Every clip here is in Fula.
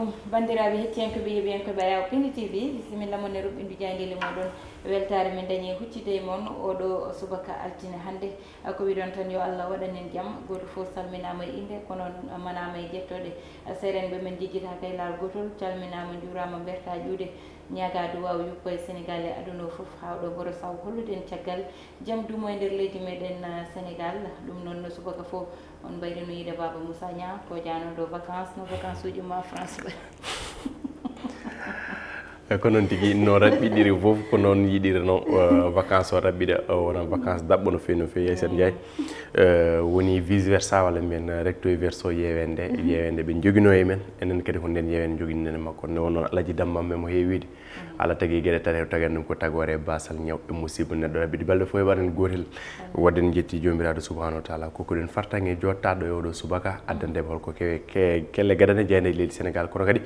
ɗum bandiraɓe hettiyankoɓe heeɓiyankoɓe Ayaw Pindi TV bisimilla moon e ruɓɓindu jangguel moɗon weltare min dañi huccide moon oɗo subaka altine hande ko wiɗon tan yo Allah waɗanen jaam goto foof salminama e inde kono manama e jettoɗe serenɓe men jejjita kaylal gotol calminama jurama berta juuɗe ñaga duwaw yuppo e Sénégal e aduna foof hawɗo goto saw hollude caggal jaam dumo e nder leydi meɗen Sénégal ɗum noon subaka foof on mbayri no yiide Baba Moussa Niang ko janoɗo vacance no vacance uji ma France ko noon tigi no raɓɓiɗiri fof ko noon yiɗiri noon vacance o raɓɓiɗa wona vacance daɓɓo no fewi no fewi Aissata Ndiaye woni vice versa walla mbiyen recto e verso yewende ɓe joguino e men enen kadi ko nden yewende joguinoen makko nde wonnoon Alaji Dammam mo heewi wiide ala tagui gueɗe tati tagani ɗum ko tagore basal ñaw e musiba neɗɗo raɓɓiɗi balɗe fof e waɗen gotel wadden jetti jomiraɗo subahanahu wa taala kokoɗen fartangue jottaɗo e oɗo subaka addandema holko kewe kelle gadane jeyde e leydi Sénégal kono kadi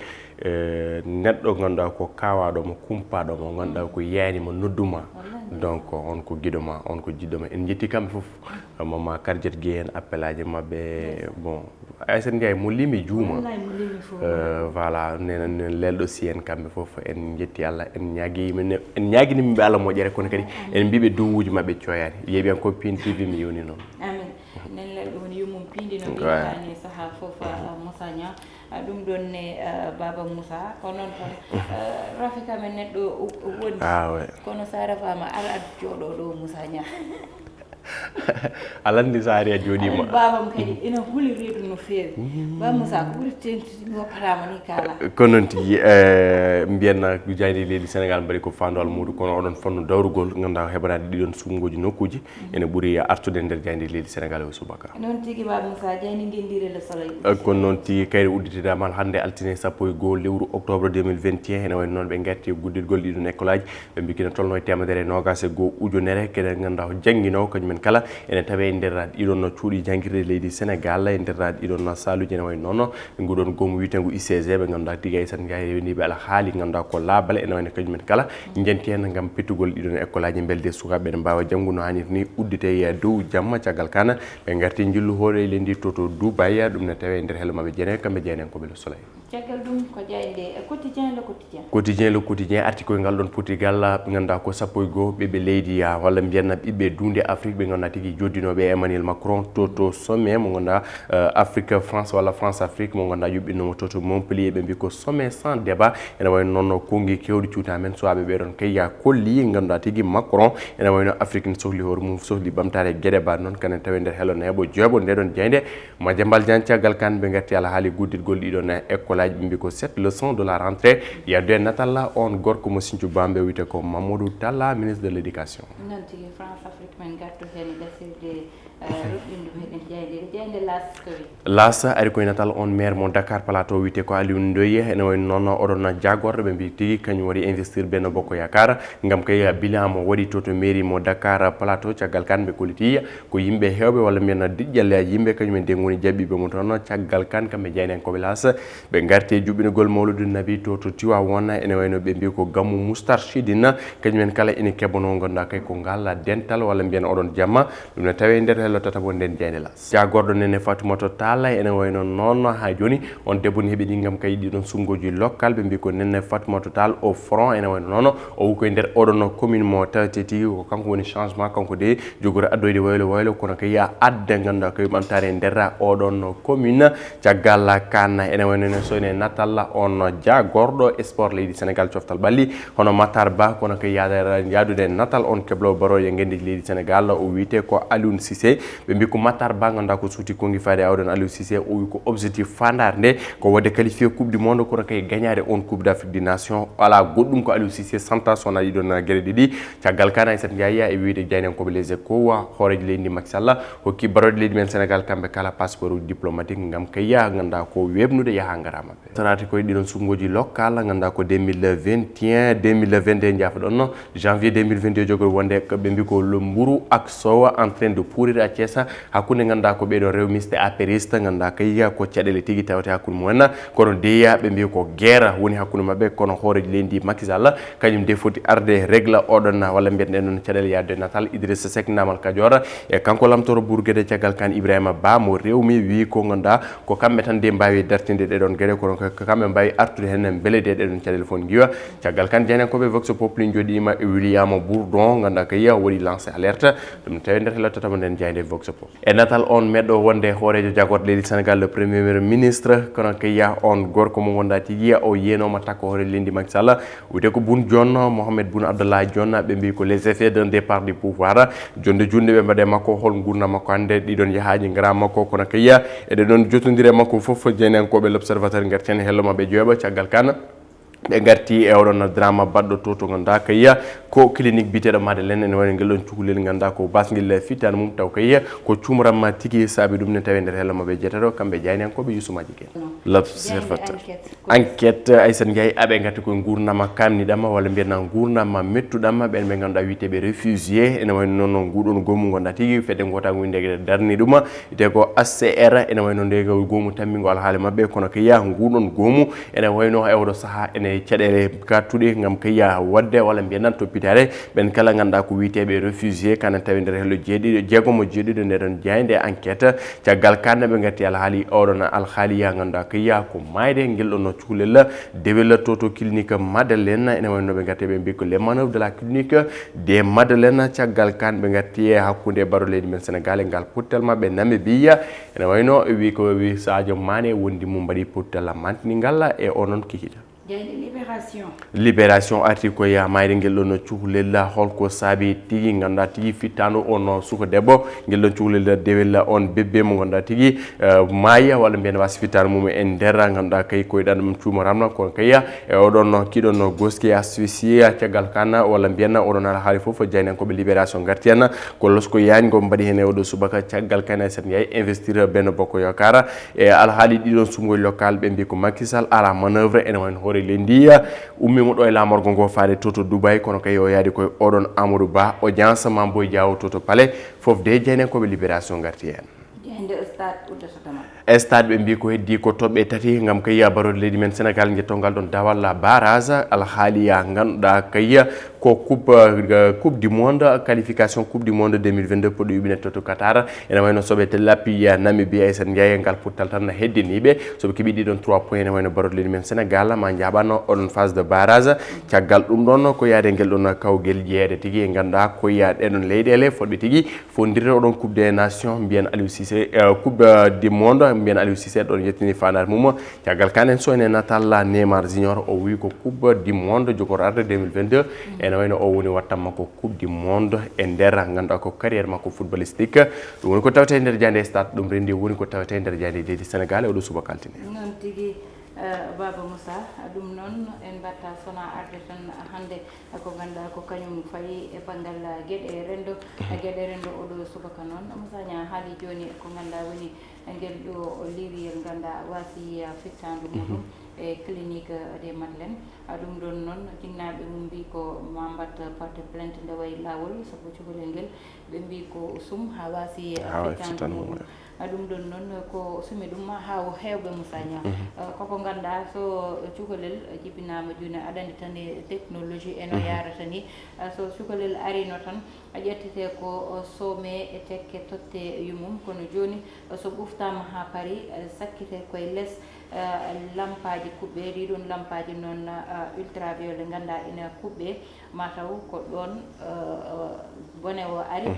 neɗɗo ganduɗa ko kawaɗomo kumpaɗomo ganduɗa ko yaynima nodduma donc on ko guiɗoma on ko jiɗɗoma en jetti kamɓe foof mama Kardiat Gueye en appel aji mabɓe bon Aissata Ndiaye mo limi juuma voilà nena lelɗo si en kamɓe foof en jetti Allah en ñaguinimɓe Allah moƴƴere kono kadi en mbiɓe dowuji mabɓe coyani yeeɓiyan ko Pindi TV mi yoni noon amin nen lelɗo woni yummum pindi no mbiyatani saaha foof Moussa Niang ɗum ɗon ne Baba Moussa ko noon tan rafika men neɗɗo woni kono sa rafama ara jooɗo ɗo Moussa Niang alandi sa ari a jooɗima babam kadi ina huuli reedu no feewi Baba Moussa ko ɓuri tentiti woppatama ni kala ko noon tigui mbiyenna jayde leydi Sénégal mbaɗi ko fandowal muɗum kono oɗon fonno dawrugol ganduɗa heɓanade ɗiɗon sumgoji nokkuji ene ɓuuri artude nder jayde leydi Sénégal o subaka noon tigui Baba Moussa jayni ndendire le soleil kono noon tigui kayre udditidamal hande altine sappo e goho lewru octobre 2021 ene wayno noon ɓe garti gudditgol ɗiɗon école aji ɓe mbi kine tolno e temedere nogas e goho ujunere kene ganduɗa ko jangguino kañumen kala ene tawe nder ɗiɗon cuuɗi jangguirde leydi Sénégal e nder ɗiɗon saluji ene wayno noon nguɗon gomu witengo ICG ɓe ganduɗa tigui Aissata Ndiaye rewniɓe ala haali ganduɗa ko laabale ene wayno kañumen kala jenti hen gam pettugol ɗiɗon école aji belde sukaɓe ne mbawa janggu no hanniri ni uddite e dow jamma caggal kana ɓe garti jillu hoore e lendi to Dubaï ɗum ne tawe nder hello mabɓe jeene kamɓe jeenen koɓe le soleil caggal ɗum ko jeyde quotidien le quotidien arti koye ngal ɗon Portugal ɓe ganduɗa ko sappo e goho ɓiɓɓe leydi walla mbiyenna ɓiɓɓe dunde Afrique ɓe ganduɗa tigui joddinoɓe Emmanuel Macron to sommet mo ganduɗa Afrique France walla France Afrique mo ganduɗa yuɓɓinnomo to Montpellier ɓe mbi ko sommet sans débat ene wayno noon kongi kewɗi cuuta men sowaɓe ɓeɗon kayya kolli ganduɗa tigui Macron ene wayno Afrique ne sohli hoore mum sohli ɓamtare gueɗe mbaɗ noon kanen tawi nder hello ne heeɓo jeeɓo ndeɗon jeyde Madiambal Diagne caggal kan ɓe garti ala haali gudditgol ɗiɗon école aji ɓe mbi ko 7 leçons de la rentrée yaddu e natalla on gorko mo Sinthiou Bambe wiyete ko Mamadou Talla ministre de l'éducation non tigui France Afrique men gartu hen gasirde las ari koye natal on maire mo Dakar Plateau wiyete ko Aliou Ndoye ene wayno noon oɗon jagorɗo ɓe mbi tigui kañum waɗi investir Benno Bokk Yakar gam kay bilan mo waɗi to mairie mo Dakar Plateau caggal kan ɓe koliti ko yimɓe hewɓe walla mbiyen diƴƴalle yimɓe kañumen nde goni jaɓɓiɓe mo toon caggal kan kamɓe jeynen koɓe las ɓe garti e juɓɓinogol mawludu nabi to Tivaouane ene wayno ɓe mbi ko gammu Moustarchidine kañumen kala ene keɓono ganduɗa kay ko ngal dental walla mbiyen oɗon jamma ɗum ne tawe nder hello tatabo nden jeyde las jagorɗo nene Fatoumata Tall ene wayno noon ha joni on debbo ne heeɓi ɗi gam kay ɗiɗon sumgoji local ɓe mbi ko nene Fatoumata Tall au front ene wayno noon o wi koye nder oɗon commune mo taweteti ko kanko woni changement kanko de jogori addoyde waylo kono kay adde ganduɗa koye ɓamtare nder oɗon commune caggal kan ene wayno so ene natalla on jagorɗo sport leydi Sénégal coftal ɓalli hono Matar Ba kono kay yadude natal on keblo baroje gendi leydi Sénégal o wiyete ko Aliou Cissé ɓe mbi ko Matar Ba ganduɗa ko suuti kongi faade awɗon Aliou Cissé o wi ko objectif fandare nde ko wadde qualifié coupe du monde kono kay gagnade on coupe d'Afrique des nations ala goɗɗum ko Aliou Cissé santa sona ɗiɗon gueɗe ɗiɗi caggal kana Aissata Ndiaye e wiide jeynenkoɓe les échos hooreji leydi Macky Sall hokki barode leydi men Sénégal kamɓe kala passeport diplomatique gam kayya ganduɗa ko webnude yaaha gara mabɓe tarati koye ɗiɗon sumgoji local ganduɗa ko 2021 2022 jaafa ɗon janvier 2022 jogori wonde ɓe mbi ko le mburu ak sowa en train de pourrir à Thiès hakkunde ganduɗa ko ɓeɗo rewmiste apériste ganduɗa kayya ko caɗele tigui tawate hakkude mumen kono deya ɓe mbi ko guerre woni hakkude mabɓe kono hoorejo leydi Macky Sall kañum de foti arde régla oɗon walla mbiyeɗen noon caɗele yadde natal Idrissa Seck namal Kadior e kanko lamtoro Bourguédé caggal kan Ibrahima Ba mo rewmi wi ko ganduɗa ko kamɓe tan de mbawi dartinde ɗeɗon gueɗe kono kamɓe mbawi artude hen beelede ɗeɗon caɗele fof guiwa caggal kan jeynankoɓe vox populi joɗima e William Bourdon ganduɗa kayya waɗi lancé alerte ɗum tawi nder helotatamo nden jayde vox pop e natal on meɗɗo wonde hoorejo jagorɗo leydi Sénégal le premier ministre kono kayya on gorko mo gonda tigui o yenoma takko hoore leydi Macky Sall wiyete ko Boun Dionne Mohamed Boun Abdallah Dionne ɓe mbi ko les effets d'un départ du pouvoir jonde junde ɓe mbaɗe makko hol gurdam makko hande ɗiɗon yaahaji gara makko kono kayya eɗe ɗon jotodire makko foof jeynankoɓe l'observateur gartihen hello mabɓe jooɓa caggal kan ɓe garti e oɗon drama baɗɗo to ganduɗa kayya ko clinique biteɗo Madeleine ene wayno ngel ɗon cukalel ganduɗa ko basguel fittane mum taw kayya ko cumramma tigui saabi ɗum ne tawi nder hello mabɓe jeetato kamɓe jaynankoɓe yusumaji ken l'observateur enquête Aissata Ndiaye aɓe gatti koye gurnama kamniɗama walla mbiyatna gurnama mettuɗama ɓen ɓe ganduɗa witeɓe réfugié ene wayno noon nguɗon gomu gonɗa tigui fedde gotago windege darni ɗum wiyete ko HCR ene wayno ndega gomu tammigo alhaali mabɓe kono kayya nguɗon gomu ene wayno e oɗo saaha ene caɗele kattuɗe gam kayya wadde walla mbiyanan toppitare ɓen kala ganduɗa ko witeɓe réfugié kana tawi nder hello jeegomo jeeɗiɗo ndeɗon jayde enquête caggal kanne ɓe gatti alhaali oɗon alhaaliya ganduɗa kayya ko mayde guel ɗon no cukalel dewel toto clinique Madeleine ene wayno ɓe gatti ɓe mbi ko les manœuvres de la clinique de Madeleine caggal kan ɓe gatti e hakkude baro leydi men Sénégal e ngal puttal mabɓe Namibia ene wayno wi ko wi Sadio Mané wondi mum mbaɗi puttal mantinigal e onon kikita libération arti ko ya mayde ngel ɗon cukalel holko saabi tigui ganduɗa tigui fittano on suka debbo ngel ɗon cukalel dewel on bébé mo ganduɗa tigui maya walla mbiyen wasi fittano mum en nder ganduɗa kay koyɗan ɗum cuumaramna kono kayya e oɗon kiɗon goski asphyxie caggal kan walla mbiyen oɗon alhaali foof jaynankoɓe libération garti hen ko losko yani go mbaɗi hen e oɗo subaka caggal kan Aissata Ndiaye investir Benno Bokk Yakaar e alhaali ɗiɗon sumgol local ɓe mbi ko Macky Sall ala manœuvre ene wayno hoore lendiya ummimo ɗo e lamorgo ngo faade toto Dubaï kono kay o yaadi koye oɗon Amadou Ba audience Mamboy Diaw toto palais foof de jeynankoɓe libération garti hen stade ɓe mbi ko heddi ko toɓɓe tati gam kayya barode leydi men Sénégal jettongal ɗon dawal barrage alhaaliya ganduɗa kayya ko coupe du monde qualification coupe du monde 2022 poɗɗo yuɓine toto Qatar ene wayno soɓe lappi Namibia Aissata Ndiaye ngal puttal tan heddiniɓe soɓe keeɓi ɗiɗon 3 points ene wayno barode leydi men Sénégal ma jaɓano oɗon phase de barrage caggal ɗum ɗon ko yaade guel ɗon kawguel jeeyede tigui e ganduɗa ko yiya ɗeɗon leyɗele fodɓe tigui fondirde oɗon coupe des nations mbiyen Aliou Cissé coupe du monde mbiyen Aliou Cissé ɗon yettini fandare mum caggal kanen so ene natal Neymar Junior o wi ko coupe du monde jogoro arde 2022 ene wayno o woni wattanma ko coupe du monde e nder ganduɗa ko carrière makko footballistique ɗum woni ko tawete nder jande stade ɗum rendi woni ko tawete nder jande leydi Sénégal e oɗo subaka altine non tigui Baba Moussa ɗum noon en batta sona arde tan hande ko ganduɗa ko kañum fayi e banggal gueɗe rendo oɗo subaka noon Moussa Niang haali joni ko ganduɗa woni ngel ɗo liriyel ganduɗa wasi fittandu muɗum e clinique de Madeleine ɗum ɗon noon jinnaɓe mum mbi ko ma mbat porte plainte nde wayi lawol sabu cukalel ngel ɓe mbi ko sum ha wasi fittandu muɗum ɗum ɗon noon ko sumi ɗum ha hewɓe Moussa Niang koko ganduɗa so cukalel jibinama joni aɗa andi tan e technologie eno yarata ni so cukalel arino tan ƴettete ko soome e tekke totte yumum kono joni so ɓuftama ha paari sakkite koye less lampaji kuɓɓe ɗiɗon lampaji noon ultraviolet ganduɗa ina kuɓɓe mataw ko ɗon bone o ari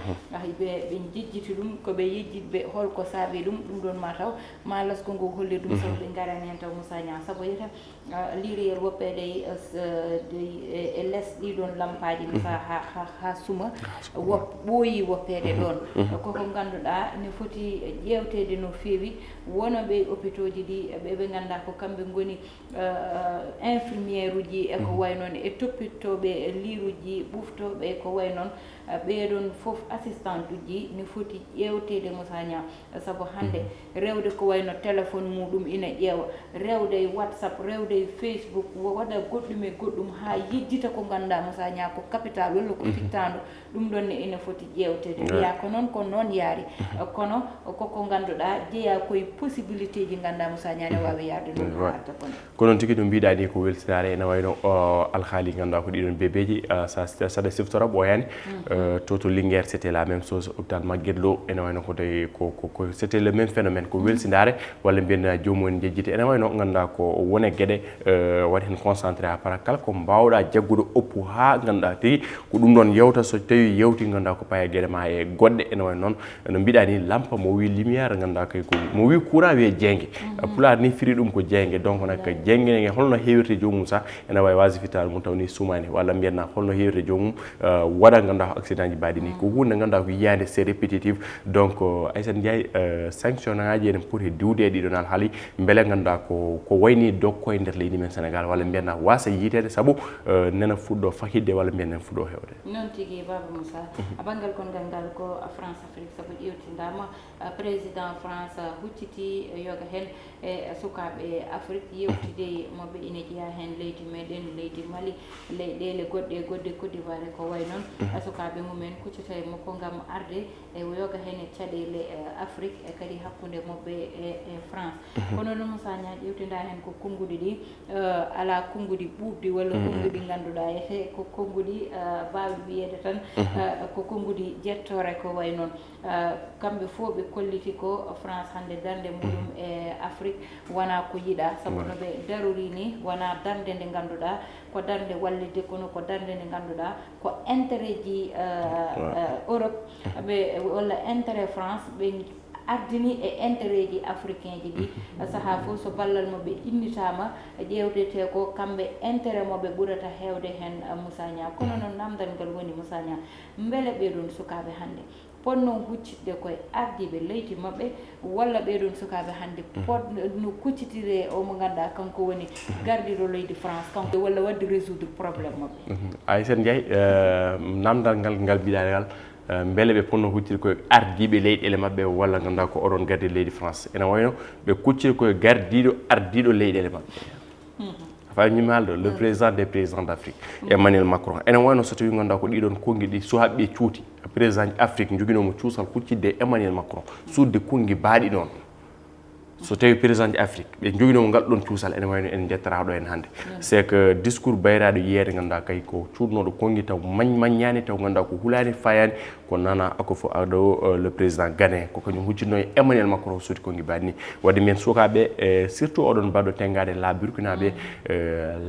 ɓe jijjiti ɗum koɓe yejjitɓe holko saabi ɗum ɗon mataw ma lasko ngo holli ɗum soɓe garani hen taw Moussa Niang saabu yita liriyel woppede e less ɗiɗon lampaji misa ha suma ɓooyi woppede ɗon koko ganduɗa ne foti ƴewtede no fewi wonoɓe hôpitaux ji ɗi ɓe ganduɗa ko kamɓe goni infirmiére uji e ko way noon e toppitoɓe liruji ɓuftoɓe ko way noon ɓeɗon fof assistant uji ni foti ƴewtede Moussa Niang sabu hande rewde ko wayno téléphone muɗum ina ƴeewa rewde WhatsApp rewde Facebook waɗa goɗɗum e goɗɗum ha yejjita ko ganduɗa Moussa Niang ko capital walla ko fittando ɗum ɗon ne ina foti ƴewtede wiya ko noon yaari kono koko ganduɗa jeeya koye possibilité ji ganduɗa Moussa Niang ne wawi yaade ɗum adda ko noon tigui no mbiɗa ni ko weltinare ene wayno alhaali ganduɗa ko ɗiɗon bebeji saɗa siftora ɓoyani to Linguère c'était la même chose hôpital Magatte Lô ene wayno ko c'était le même phénomène ko welsinare walla mbiyen jomum jejjiti ene wayno ganduɗa ko wone gueɗe waɗi hen concentré à para kala ko mbawɗa jaggude oppu ha ganduɗa tigui ko ɗum ɗon yewta so tawi yewti ganduɗa ko paye gueɗe ma e goɗɗe ene wayno noon no mbiɗa ni lampa mo wi lumiére ganduɗa kay ko mo wi courant wiye jeygue pulaar ni firi ɗum ko jeygue donc nak jeygue nge holno heewirte jomum sa ene wawi wasifitare mum tawni sumani walla mbiyenna holno heewirte jomum waɗa ganduɗa ko accident ji mbaɗi ni ko hunde ganduɗa ko yiyande c'est répétitif donc Aissata Ndiaye sanction ngaji ene poti diwde e ɗiɗon alhaali beele ganduɗa ko wayni dokko e nder leydi men Sénégal walla mbiyenna wasa yitede saabu nena fuɗɗo fakidde walla mbiyen nen fuɗɗo hewde noon tigui Baba Moussa a banggal gongal ngal ko France Afrique saabu ƴewtindama président France hucciti yoga hen e sukaɓe Afrique yewtide moɓe ina jeeya hen leydi meɗen leydi Mali leyɗele goɗɗe Côte d'Ivoire ko way noon sukaɓe mumen kuccita e makko gam arde e yoga hen e caɗele Afrique e kadi hakkude moɓɓe e France kono noon Moussa Niang ƴewtinda hen ko konguɗi ɗi ala konguɗi ɓuuɓɗi walla konguɗi ganduɗa ete ko konguɗi bawɗi wiyede tan ko konguɗi jettore ko way noon kamɓe fof ɓe kolliti ko France hande darde muɗum e Afrique wona ko yiɗa saabu no ɓe darori ni wona darde nde ganduɗa ko darde wallide kono ko darde nde ganduɗa ko intérêt ji Europe ɓe walla intérêt France ɓe ardini e intérêt ji africain ji ɗi saaha fof so ballal mabɓe innitama ƴewdete ko kamɓe intérêt mabɓe ɓurata hewde hen Moussa Niang kono noon namdal ngal woni Moussa Niang beele ɓeɗon sukaɓe hande ponno huccitde koye ardiɓe leydi mabɓe walla ɓeɗon sukaɓe hande no kuccitire o mo ganduɗa kanko woni gardiɗo leydi France kanko walla wadde résoudre probléme mabɓe Aissata Ndiaye namdal ngal mbiɗa ngal beele ɓe ponno huccide koye ardiɓe leyɗele mabɓe walla ganduɗa ko oɗon gardiɗo leydi France ene wayno ɓe kuccide koye gardiɗo ardiɗo leyɗele mabɓe fayimmi haalde le président des présidents d'Afrique Emmanuel Macron ene wayno so tawi ganduɗa ko ɗiɗon kongi ɗi so haɓɓe cuuti président Afrique joguinomo cuusal huccidde Emmanuel Macron sudde kongi baaɗi ɗon so tawi président Afrique ɓe joguinomo ngal ɗon cuusal ene wayno en jettaraɗo en hannde c'est que discours bayraɗo yiyede ganduɗa kay ko cuuɗnoɗo kongi taw maññani taw ganduɗa ko hulani fayani ko nana ako fo aɗo le président Ghanéen ko kañum huccinno e Emmanuel Macron suuti kongi baɗi ni wadde men sukaɓe surtout oɗon mbaɗo tengade la burkinaɓe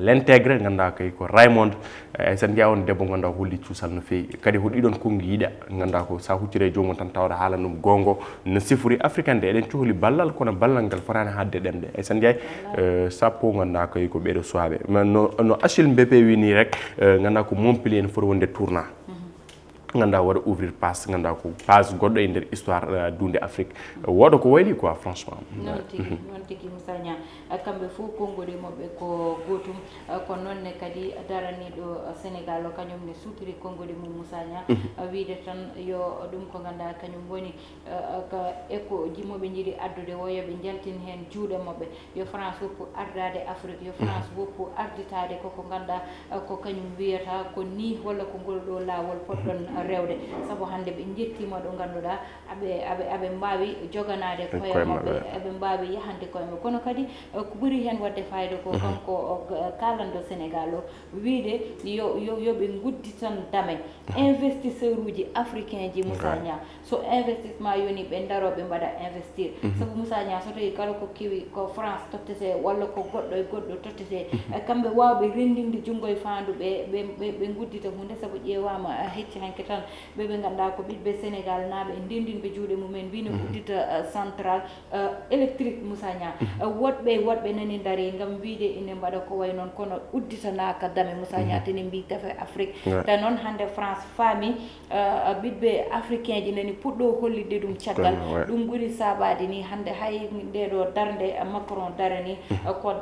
l'intègre ganduɗa kay ko Raymond Aissata Ndiaye on debbo ganduɗa holli cuusal no fewi kadi ko ɗiɗon kongi yiiɗa ganduɗa ko sa huccire jomum tan tawɗa haala ɗum gongo no sifori africain de eɗen cohli ballal kono ballal ngal fotani hadde ɗemde Aissata Ndiaye sappo ganduɗa kay ko ɓeɗo suwaɓe no Achille Mbépé wini rek ganduɗa ko Montpellier ne foti wonde tournant ganduɗa waɗa ouvrir passe ganduɗa ko page goɗɗo e nder histoire dunde Afrique woɗa ko wayli quoi franchement noon tigui Moussa Niang kamɓe fof konngol mabɓe ko gotum ko nonne kadi daraniɗo Sénégal o kañum ne sutiri konngol mum Moussa Niang wiide tan yo ɗum ko ganduɗa kañum woni eko jimoɓe jiiɗi addude o yoɓe jaltin hen juuɗe mabɓe yo France woppu ardade Afrique yo France woppu arditade koko ganduɗa ko kañum wiyata ko ni walla ko ngol ɗo lawol poɗɗon rewde saabu hande ɓe jettima ɗo ganduɗa aɓe mbawi joganade koye mabɓe eɓe mbawi yahande koye mabɓe kono kadi ko ɓuuri hen wadde fayida ko kanko kalanɗo Sénégal o wiide yoɓe gudditan damen investisseur uji africain ji Moussa Niang so investissement yoni ɓe daroɓe mbaɗa investir saabu Moussa Niang so tawi kala ko kewi ko France tottete walla ko goɗɗo e goɗɗo tottete kamɓe wawɓe rendinde junggo e fandu ɓe guddita hunde saabu ƴewama hecci hanke tan ɓeɓe ganduɗa ko ɓiɓɓe Sénégal naaɓe ndendinɓe juuɗe mumen mbino uddita central électrique Moussa Niang woɗɓe nani daari gam wiide ene mbaɗa ko way noon kono udditanaka dame Moussa Niang tene mbi tafe Afrique te noon hande France faami ɓiɓɓe africain ji nani puɗɗo hollidde ɗum caggal ɗum ɓuuri sabade ni hande hay ndeɗo darde Macron darani ko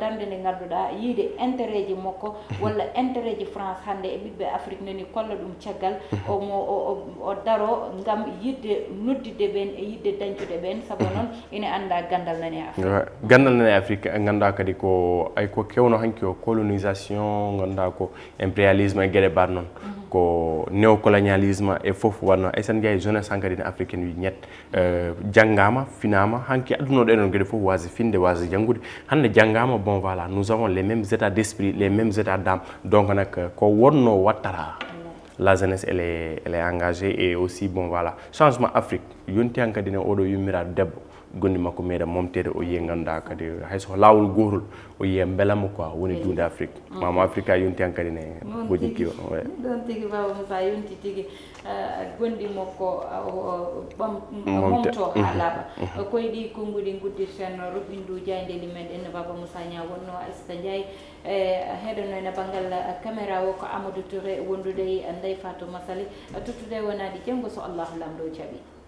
darde nde ganduɗa yiide intérêt ji makko walla intérêt ji France hande e ɓiɓɓe Afrique nani kolla ɗum caggal o daro ngam yidde noddide ɓen e yidde dañcude ɓen sabu noon ina anda gandal nani e Afrique gandal nani e Afrique ganduɗa kadi ko ay ko kewno hanki o colonisation ganduɗa ko impérialisme e gueɗe bar noon ko néocolonialisme e foof wanno ay sen jeeyi jeunesse hankadi africaine wi ñet janggama finama hanki adduno ɗeɗon gueɗe foof wasi finde wasi janggude hande janggama bon voilà nous avons les mêmes états d'esprit les mêmes états d'âme donc nak ko wonno wattata la jeunesse elle est engagée et aussi bon voilà changement Afrique yonti hankadi ne oɗo yummiraɗo debbo gondi makko meeɗa momtede o yiye ganduɗa kadi hayso lawol gotol o yiye beelama quoi woni dunde Afrique mamo Afrique a yonti hankadi ne goƴi kiwo ɗon tigi Baba Moussa yonti tigi gondi makko momto ha laaɓa koye ɗi konnguɗi guddirten roɓindu jayndeli meɗen Baba Moussa Niang wonno Aissata Ndiaye heɗono ene banggal caméra o ko Amadou Touré wondude e Ndeye Fatou Massaly tuttude wonadi janggo so Allahu lamɗo jaaɓi